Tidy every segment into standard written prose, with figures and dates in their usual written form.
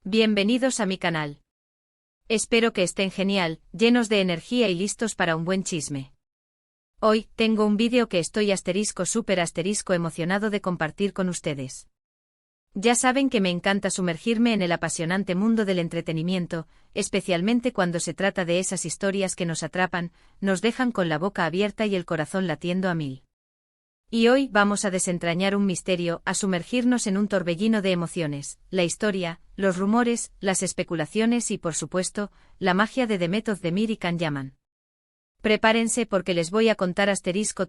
Bienvenidos a mi canal. Espero que estén genial, llenos de energía y listos para un buen chisme. Hoy, tengo un vídeo que estoy súper emocionado de compartir con ustedes. Ya saben que me encanta sumergirme en el apasionante mundo del entretenimiento, especialmente cuando se trata de esas historias que nos atrapan, nos dejan con la boca abierta y el corazón latiendo a mil. Y hoy vamos a desentrañar un misterio, a sumergirnos en un torbellino de emociones, la historia, los rumores, las especulaciones y, por supuesto, la magia de The Method de Mir y Can Yaman. Prepárense porque les voy a contar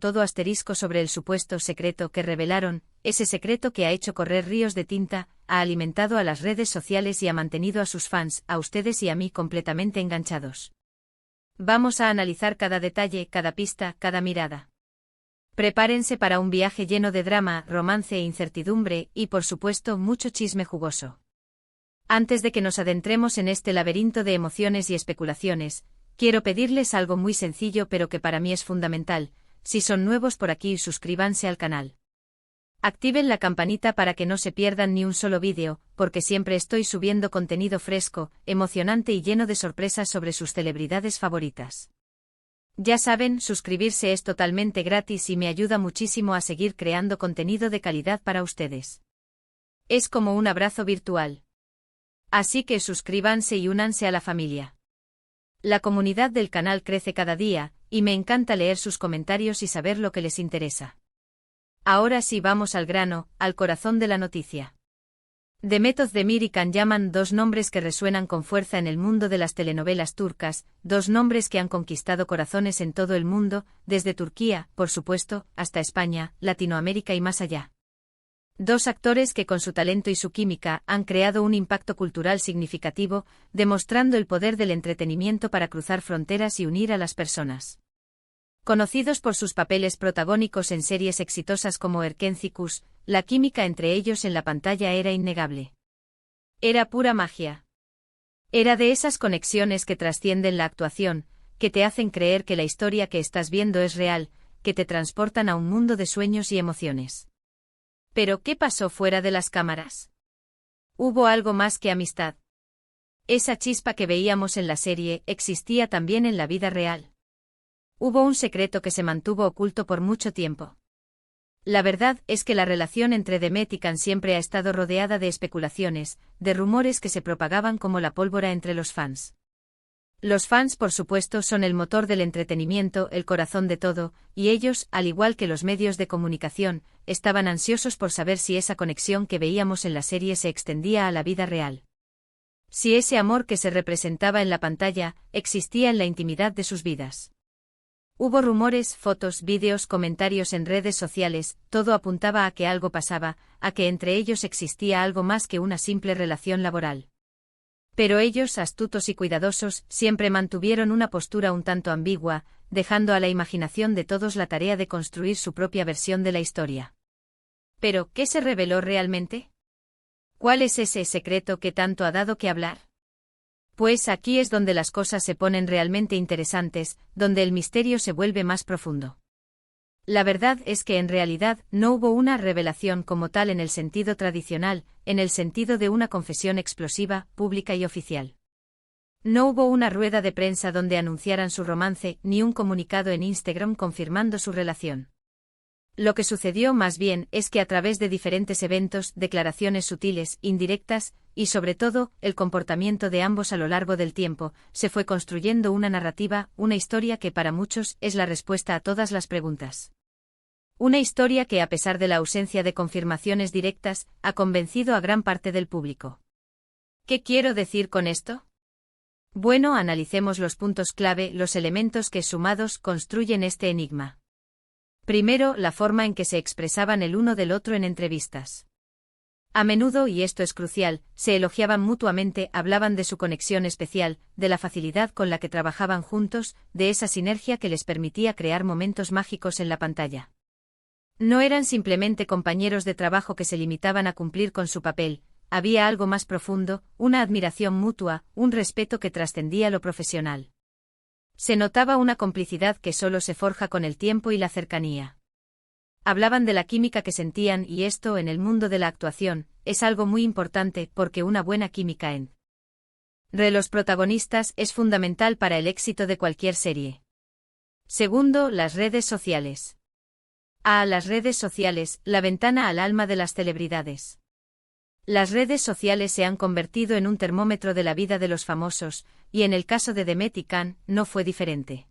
todo sobre el supuesto secreto que revelaron, ese secreto que ha hecho correr ríos de tinta, ha alimentado a las redes sociales y ha mantenido a sus fans, a ustedes y a mí completamente enganchados. Vamos a analizar cada detalle, cada pista, cada mirada. Prepárense para un viaje lleno de drama, romance e incertidumbre, y por supuesto mucho chisme jugoso. Antes de que nos adentremos en este laberinto de emociones y especulaciones, quiero pedirles algo muy sencillo pero que para mí es fundamental. Si son nuevos por aquí, suscríbanse al canal. Activen la campanita para que no se pierdan ni un solo vídeo, porque siempre estoy subiendo contenido fresco, emocionante y lleno de sorpresas sobre sus celebridades favoritas. Ya saben, suscribirse es totalmente gratis y me ayuda muchísimo a seguir creando contenido de calidad para ustedes. Es como un abrazo virtual. Así que suscríbanse y únanse a la familia. La comunidad del canal crece cada día, y me encanta leer sus comentarios y saber lo que les interesa. Ahora sí, vamos al grano, al corazón de la noticia. The Method de Mir y Can Yaman, dos nombres que resuenan con fuerza en el mundo de las telenovelas turcas, dos nombres que han conquistado corazones en todo el mundo, desde Turquía, por supuesto, hasta España, Latinoamérica y más allá. Dos actores que con su talento y su química han creado un impacto cultural significativo, demostrando el poder del entretenimiento para cruzar fronteras y unir a las personas. Conocidos por sus papeles protagónicos en series exitosas como Erkenci, la química entre ellos en la pantalla era innegable. Era pura magia. Era de esas conexiones que trascienden la actuación, que te hacen creer que la historia que estás viendo es real, que te transportan a un mundo de sueños y emociones. Pero ¿qué pasó fuera de las cámaras? Hubo algo más que amistad. Esa chispa que veíamos en la serie existía también en la vida real. Hubo un secreto que se mantuvo oculto por mucho tiempo. La verdad es que la relación entre Demet y Can siempre ha estado rodeada de especulaciones, de rumores que se propagaban como la pólvora entre los fans. Los fans, por supuesto, son el motor del entretenimiento, el corazón de todo, y ellos, al igual que los medios de comunicación, estaban ansiosos por saber si esa conexión que veíamos en la serie se extendía a la vida real. Si ese amor que se representaba en la pantalla existía en la intimidad de sus vidas. Hubo rumores, fotos, vídeos, comentarios en redes sociales, todo apuntaba a que algo pasaba, a que entre ellos existía algo más que una simple relación laboral. Pero ellos, astutos y cuidadosos, siempre mantuvieron una postura un tanto ambigua, dejando a la imaginación de todos la tarea de construir su propia versión de la historia. ¿Pero qué se reveló realmente? ¿Cuál es ese secreto que tanto ha dado que hablar? Pues aquí es donde las cosas se ponen realmente interesantes, donde el misterio se vuelve más profundo. La verdad es que en realidad no hubo una revelación como tal en el sentido tradicional, en el sentido de una confesión explosiva, pública y oficial. No hubo una rueda de prensa donde anunciaran su romance, ni un comunicado en Instagram confirmando su relación. Lo que sucedió más bien es que a través de diferentes eventos, declaraciones sutiles, indirectas, y sobre todo, el comportamiento de ambos a lo largo del tiempo, se fue construyendo una narrativa, una historia que para muchos es la respuesta a todas las preguntas. Una historia que a pesar de la ausencia de confirmaciones directas, ha convencido a gran parte del público. ¿Qué quiero decir con esto? Bueno, analicemos los puntos clave, los elementos que sumados construyen este enigma. Primero, la forma en que se expresaban el uno del otro en entrevistas. A menudo, y esto es crucial, se elogiaban mutuamente, hablaban de su conexión especial, de la facilidad con la que trabajaban juntos, de esa sinergia que les permitía crear momentos mágicos en la pantalla. No eran simplemente compañeros de trabajo que se limitaban a cumplir con su papel, había algo más profundo, una admiración mutua, un respeto que trascendía lo profesional. Se notaba una complicidad que solo se forja con el tiempo y la cercanía. Hablaban de la química que sentían y esto, en el mundo de la actuación, es algo muy importante porque una buena química entre los protagonistas es fundamental para el éxito de cualquier serie. Segundo, las redes sociales. Las redes sociales, la ventana al alma de las celebridades. Las redes sociales se han convertido en un termómetro de la vida de los famosos, y en el caso de Demet y Can, no fue diferente.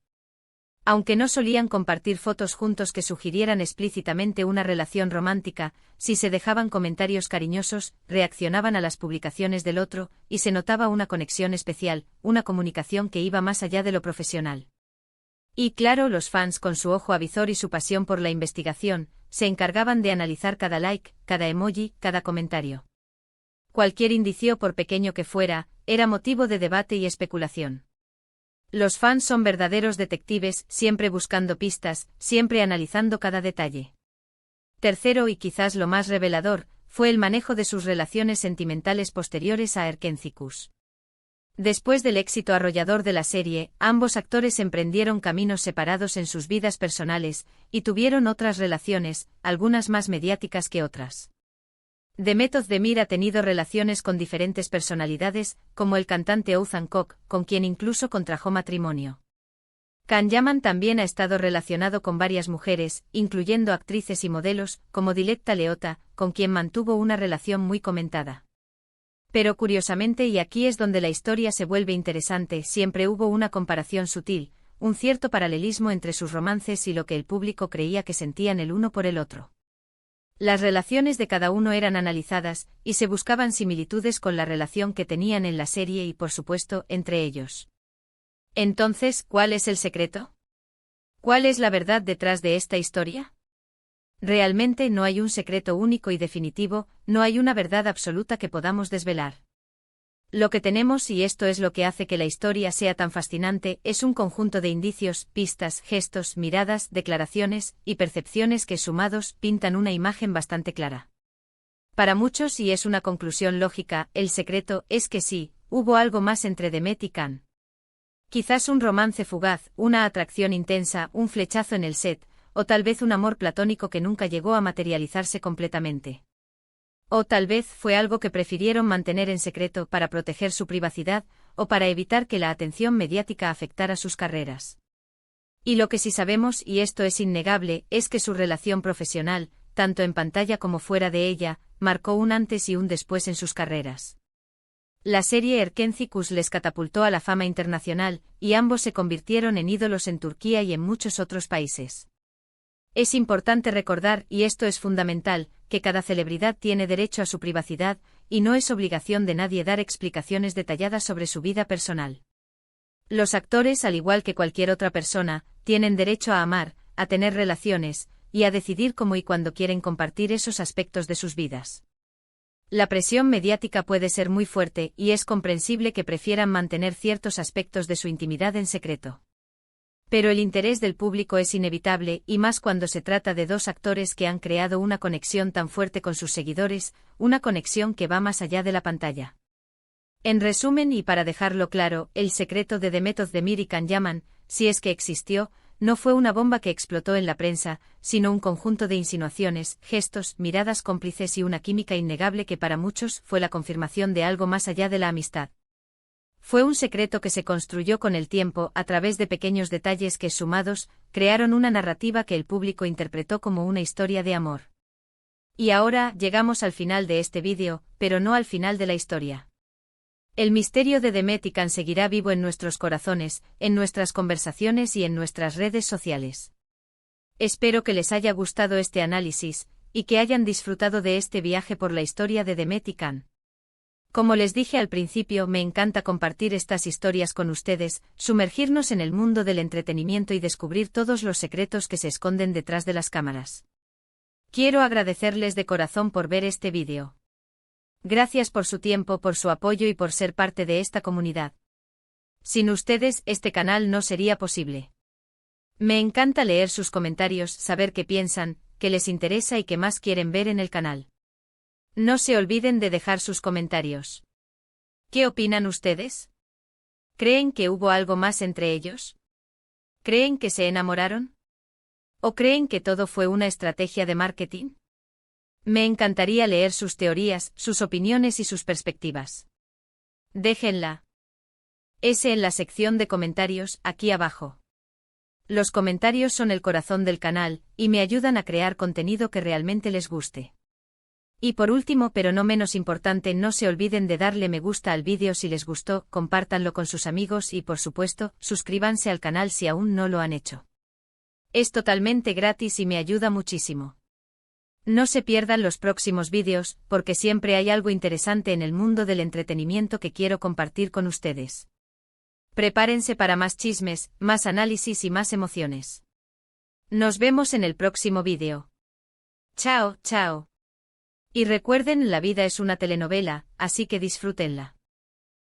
Aunque no solían compartir fotos juntos que sugirieran explícitamente una relación romántica, si se dejaban comentarios cariñosos, reaccionaban a las publicaciones del otro, y se notaba una conexión especial, una comunicación que iba más allá de lo profesional. Y claro, los fans, con su ojo avizor y su pasión por la investigación, se encargaban de analizar cada like, cada emoji, cada comentario. Cualquier indicio, por pequeño que fuera, era motivo de debate y especulación. Los fans son verdaderos detectives, siempre buscando pistas, siempre analizando cada detalle. Tercero, y quizás lo más revelador, fue el manejo de sus relaciones sentimentales posteriores a Erkencikus. Después del éxito arrollador de la serie, ambos actores emprendieron caminos separados en sus vidas personales, y tuvieron otras relaciones, algunas más mediáticas que otras. Demet Özdemir ha tenido relaciones con diferentes personalidades, como el cantante Oğuzhan Koç, con quien incluso contrajo matrimonio. Can Yaman también ha estado relacionado con varias mujeres, incluyendo actrices y modelos, como Dilekta Leotta, con quien mantuvo una relación muy comentada. Pero curiosamente, y aquí es donde la historia se vuelve interesante, siempre hubo una comparación sutil, un cierto paralelismo entre sus romances y lo que el público creía que sentían el uno por el otro. Las relaciones de cada uno eran analizadas, y se buscaban similitudes con la relación que tenían en la serie y, por supuesto, entre ellos. Entonces, ¿cuál es el secreto? ¿Cuál es la verdad detrás de esta historia? Realmente no hay un secreto único y definitivo, no hay una verdad absoluta que podamos desvelar. Lo que tenemos, y esto es lo que hace que la historia sea tan fascinante, es un conjunto de indicios, pistas, gestos, miradas, declaraciones y percepciones que sumados pintan una imagen bastante clara. Para muchos, y es una conclusión lógica, el secreto es que sí, hubo algo más entre Demet y Can. Quizás un romance fugaz, una atracción intensa, un flechazo en el set, o tal vez un amor platónico que nunca llegó a materializarse completamente. O tal vez fue algo que prefirieron mantener en secreto para proteger su privacidad, o para evitar que la atención mediática afectara sus carreras. Y lo que sí sabemos, y esto es innegable, es que su relación profesional, tanto en pantalla como fuera de ella, marcó un antes y un después en sus carreras. La serie Erkencikus les catapultó a la fama internacional, y ambos se convirtieron en ídolos en Turquía y en muchos otros países. Es importante recordar, y esto es fundamental, que cada celebridad tiene derecho a su privacidad, y no es obligación de nadie dar explicaciones detalladas sobre su vida personal. Los actores, al igual que cualquier otra persona, tienen derecho a amar, a tener relaciones, y a decidir cómo y cuándo quieren compartir esos aspectos de sus vidas. La presión mediática puede ser muy fuerte, y es comprensible que prefieran mantener ciertos aspectos de su intimidad en secreto. Pero el interés del público es inevitable, y más cuando se trata de dos actores que han creado una conexión tan fuerte con sus seguidores, una conexión que va más allá de la pantalla. En resumen, y para dejarlo claro, el secreto de Demet Özdemir y Can Yaman, si es que existió, no fue una bomba que explotó en la prensa, sino un conjunto de insinuaciones, gestos, miradas cómplices y una química innegable que para muchos fue la confirmación de algo más allá de la amistad. Fue un secreto que se construyó con el tiempo a través de pequeños detalles que, sumados, crearon una narrativa que el público interpretó como una historia de amor. Y ahora llegamos al final de este vídeo, pero no al final de la historia. El misterio de Demet y Can seguirá vivo en nuestros corazones, en nuestras conversaciones y en nuestras redes sociales. Espero que les haya gustado este análisis, y que hayan disfrutado de este viaje por la historia de Demet y Can. Como les dije al principio, me encanta compartir estas historias con ustedes, sumergirnos en el mundo del entretenimiento y descubrir todos los secretos que se esconden detrás de las cámaras. Quiero agradecerles de corazón por ver este vídeo. Gracias por su tiempo, por su apoyo y por ser parte de esta comunidad. Sin ustedes, este canal no sería posible. Me encanta leer sus comentarios, saber qué piensan, qué les interesa y qué más quieren ver en el canal. No se olviden de dejar sus comentarios. ¿Qué opinan ustedes? ¿Creen que hubo algo más entre ellos? ¿Creen que se enamoraron? ¿O creen que todo fue una estrategia de marketing? Me encantaría leer sus teorías, sus opiniones y sus perspectivas. Déjenla en la sección de comentarios, aquí abajo. Los comentarios son el corazón del canal, y me ayudan a crear contenido que realmente les guste. Y por último, pero no menos importante, no se olviden de darle me gusta al vídeo si les gustó, compártanlo con sus amigos y por supuesto, suscríbanse al canal si aún no lo han hecho. Es totalmente gratis y me ayuda muchísimo. No se pierdan los próximos vídeos, porque siempre hay algo interesante en el mundo del entretenimiento que quiero compartir con ustedes. Prepárense para más chismes, más análisis y más emociones. Nos vemos en el próximo vídeo. Chao, chao. Y recuerden, la vida es una telenovela, así que disfrútenla.